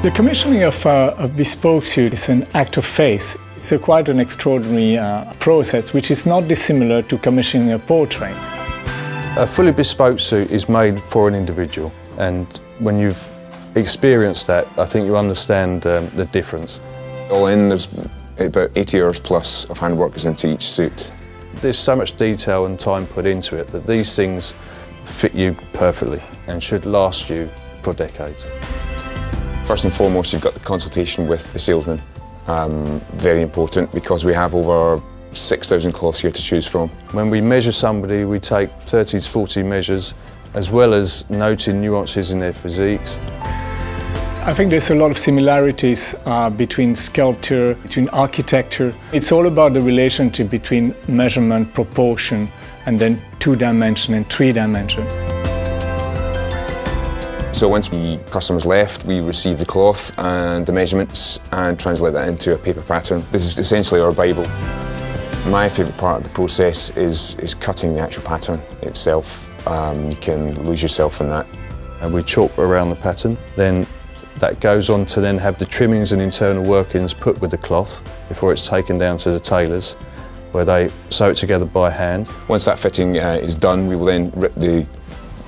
The commissioning of a bespoke suit is an act of faith. It's quite an extraordinary process, which is not dissimilar to commissioning a portrait. A fully bespoke suit is made for an individual, and when you've experienced that, I think you understand the difference. All in, there's about 80 hours plus of handwork goes into each suit. There's so much detail and time put into it that these things fit you perfectly and should last you for decades. First and foremost, you've got the consultation with the salesman. Very important because we have over 6,000 cloths here to choose from. When we measure somebody, we take 30 to 40 measures, as well as noting nuances in their physiques. I think there's a lot of similarities between sculpture, between architecture. It's all about the relationship between measurement, proportion, and then 2-dimension and 3-dimension. So once the customer's left, we receive the cloth and the measurements and translate that into a paper pattern. This is essentially our Bible. My favourite part of the process is cutting the actual pattern itself. You can lose yourself in that. And we chalk around the pattern, then that goes on to then have the trimmings and internal workings put with the cloth before it's taken down to the tailors, where they sew it together by hand. Once that fitting is done, we will then rip the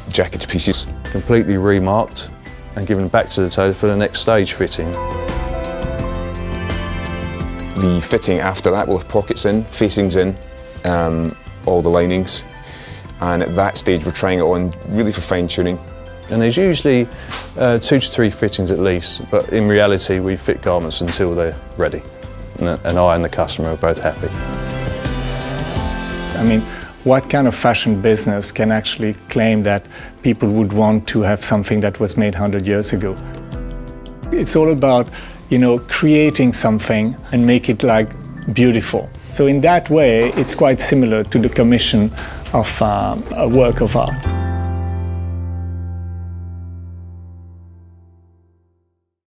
jacket to pieces. Completely remarked and given back to the tailor for the next stage fitting. The fitting after that will have pockets in, facings in, all the linings, and at that stage we're trying it on really for fine tuning. And there's usually 2 to 3 fittings at least, but in reality we fit garments until they're ready. And I and the customer are both happy. I mean, what kind of fashion business can actually claim that people would want to have something that was made 100 years ago? It's all about, creating something and make it beautiful. So in that way, it's quite similar to the commission of a work of art.